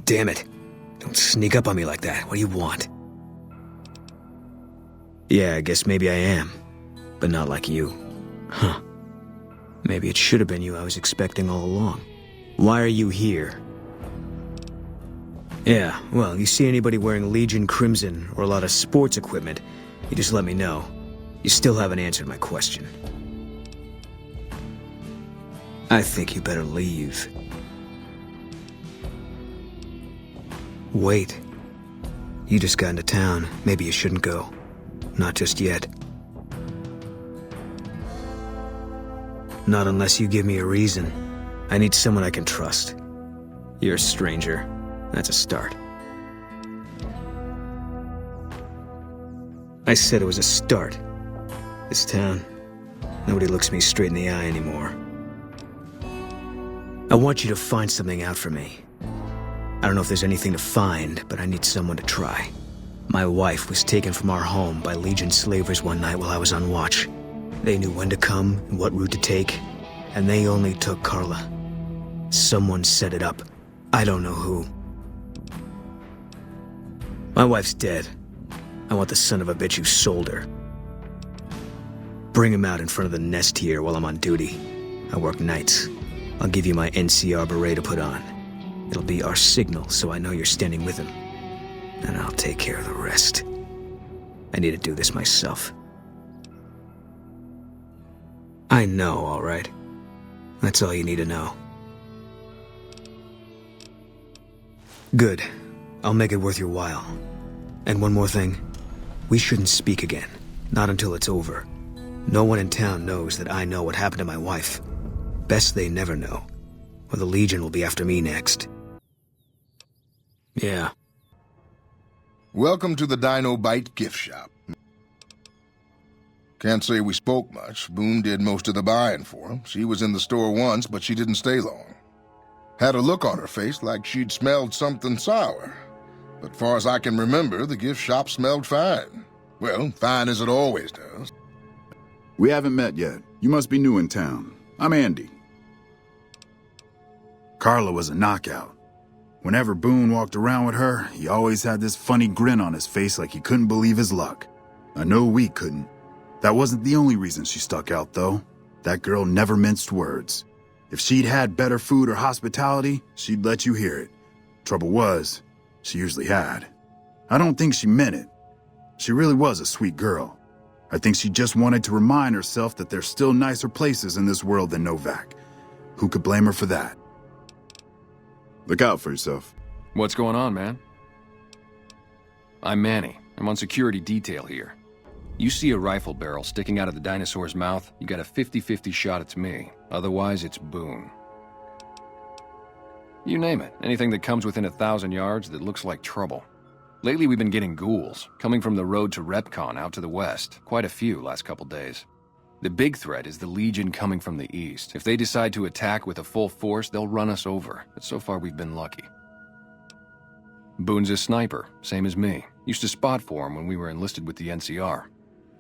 damn it. Don't sneak up on me like that. What do you want? Yeah, I guess maybe I am. But not like you. Huh. Maybe it should have been you I was expecting all along. Why are you here? Yeah, well, you see anybody wearing Legion Crimson or a lot of sports equipment, you just let me know. You still haven't answered my question. I think you better leave. Wait. You just got into town. Maybe you shouldn't go. Not just yet. Not unless you give me a reason. I need someone I can trust. You're a stranger. That's a start. I said it was a start. This town, nobody looks me straight in the eye anymore. I want you to find something out for me. I don't know if there's anything to find, but I need someone to try. My wife was taken from our home by Legion slavers one night while I was on watch. They knew when to come and what route to take, and they only took Carla. Someone set it up. I don't know who. My wife's dead. I want the son of a bitch who sold her. Bring him out in front of the nest here while I'm on duty. I work nights. I'll give you my NCR beret to put on. It'll be our signal so I know you're standing with him. And I'll take care of the rest. I need to do this myself. I know, all right? That's all you need to know. Good. I'll make it worth your while. And one more thing. We shouldn't speak again. Not until it's over. No one in town knows that I know what happened to my wife. Best they never know. Or the Legion will be after me next. Yeah. Welcome to the Dino Bite gift shop. Can't say we spoke much. Boone did most of the buying for him. She was in the store once, but she didn't stay long. Had a look on her face like she'd smelled something sour. But far as I can remember, the gift shop smelled fine. Well, fine as it always does. We haven't met yet. You must be new in town. I'm Andy. Carla was a knockout. Whenever Boone walked around with her, he always had this funny grin on his face like he couldn't believe his luck. I know we couldn't. That wasn't the only reason she stuck out, though. That girl never minced words. If she'd had better food or hospitality, she'd let you hear it. Trouble was, she usually had. I don't think she meant it. She really was a sweet girl. I think she just wanted to remind herself that there's still nicer places in this world than Novac. Who could blame her for that? Look out for yourself. What's going on, man? I'm Manny. I'm on security detail here. You see a rifle barrel sticking out of the dinosaur's mouth, you got a 50-50 shot it's me. Otherwise, it's Boone. You name it. Anything that comes within 1,000 yards that looks like trouble. Lately, we've been getting ghouls, coming from the road to Repcon out to the west. Quite a few last couple days. The big threat is the Legion coming from the east. If they decide to attack with a full force, they'll run us over. But so far, we've been lucky. Boone's a sniper, same as me. Used to spot for him when we were enlisted with the NCR.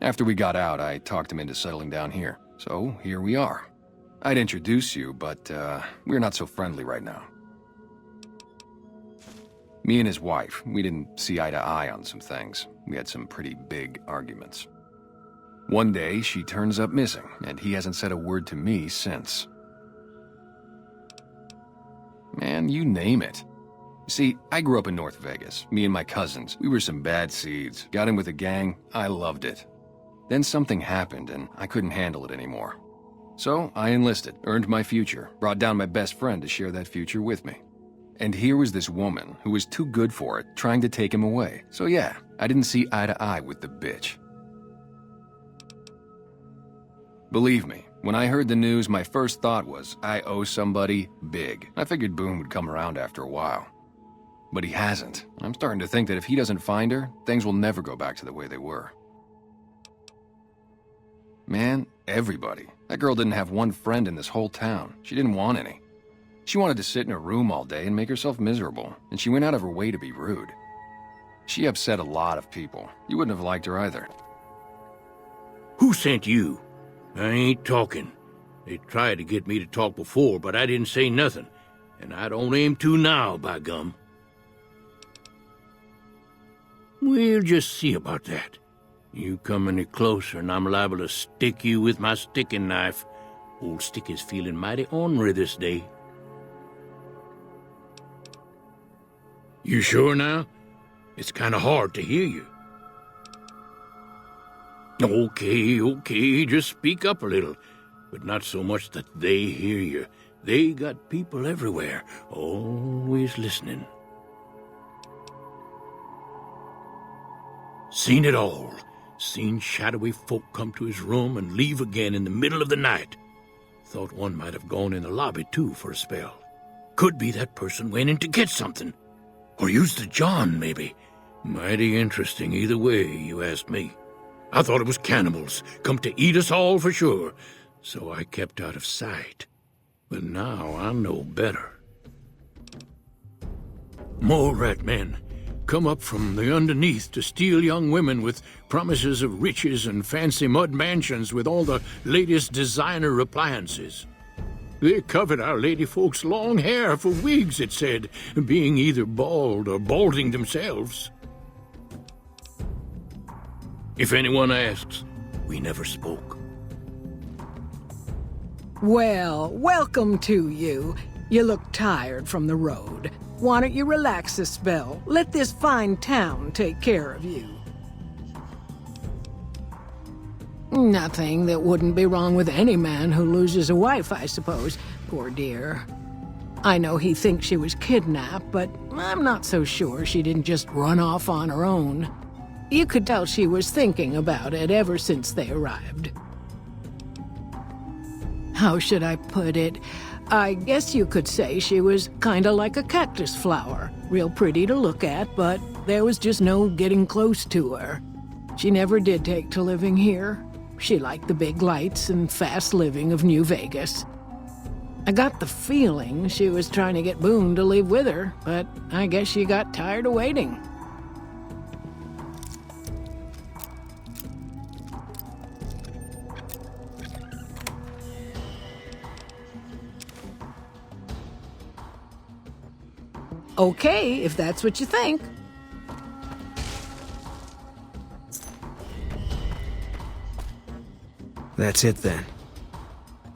After we got out, I talked him into settling down here. So, here we are. I'd introduce you, but we're not so friendly right now. Me and his wife, we didn't see eye to eye on some things. We had some pretty big arguments. One day, she turns up missing, and he hasn't said a word to me since. Man, you name it. See, I grew up in North Vegas. Me and my cousins, we were some bad seeds. Got in with a gang, I loved it. Then something happened, and I couldn't handle it anymore. So, I enlisted, earned my future, brought down my best friend to share that future with me. And here was this woman who was too good for it, trying to take him away. So yeah, I didn't see eye to eye with the bitch. Believe me, when I heard the news, my first thought was, I owe somebody big. I figured Boone would come around after a while. But he hasn't. I'm starting to think that if he doesn't find her, things will never go back to the way they were. Man, everybody. That girl didn't have one friend in this whole town. She didn't want any. She wanted to sit in her room all day and make herself miserable, and she went out of her way to be rude. She upset a lot of people. You wouldn't have liked her either. Who sent you? I ain't talking. They tried to get me to talk before, but I didn't say nothing. And I don't aim to now, by gum. We'll just see about that. You come any closer and I'm liable to stick you with my sticking knife. Old Stick is feeling mighty ornery this day. You sure now? It's kind of hard to hear you. Okay, just speak up a little. But not so much that they hear you. They got people everywhere, always listening. Seen it all. Seen shadowy folk come to his room and leave again in the middle of the night. Thought one might have gone in the lobby, too, for a spell. Could be that person went in to get something. Or used the John, maybe. Mighty interesting either way, you ask me. I thought it was cannibals, come to eat us all for sure. So I kept out of sight. But now I know better. Mole rat men come up from the underneath to steal young women with promises of riches and fancy mud mansions with all the latest designer appliances. They covered our lady folks' long hair for wigs, it said, being either bald or balding themselves. If anyone asks, we never spoke. Well, welcome to you. You look tired from the road. Why don't you relax a spell? Let this fine town take care of you. Nothing that wouldn't be wrong with any man who loses a wife, I suppose. Poor dear. I know he thinks she was kidnapped, but I'm not so sure she didn't just run off on her own. You could tell she was thinking about it ever since they arrived. How should I put it? I guess you could say she was kinda like a cactus flower. Real pretty to look at, but there was just no getting close to her. She never did take to living here. She liked the big lights and fast living of New Vegas. I got the feeling she was trying to get Boone to leave with her, but I guess she got tired of waiting. Okay, if that's what you think. That's it then.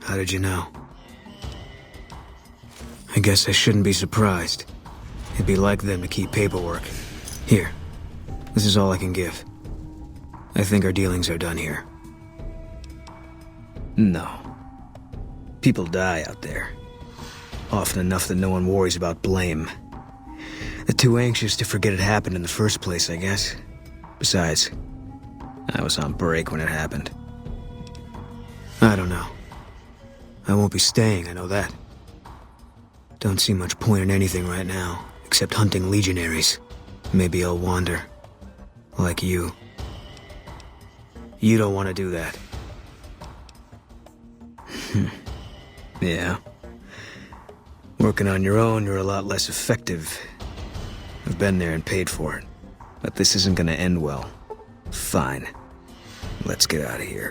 How did you know? I guess I shouldn't be surprised. It'd be like them to keep paperwork. Here, this is all I can give. I think our dealings are done here. No. People die out there. Often enough that no one worries about blame. They're too anxious to forget it happened in the first place, I guess. Besides, I was on break when it happened. I don't know. I won't be staying, I know that. Don't see much point in anything right now, except hunting legionaries. Maybe I'll wander. Like you. You don't want to do that. Yeah. Working on your own, you're a lot less effective. I've been there and paid for it. But this isn't gonna end well. Fine. Let's get out of here.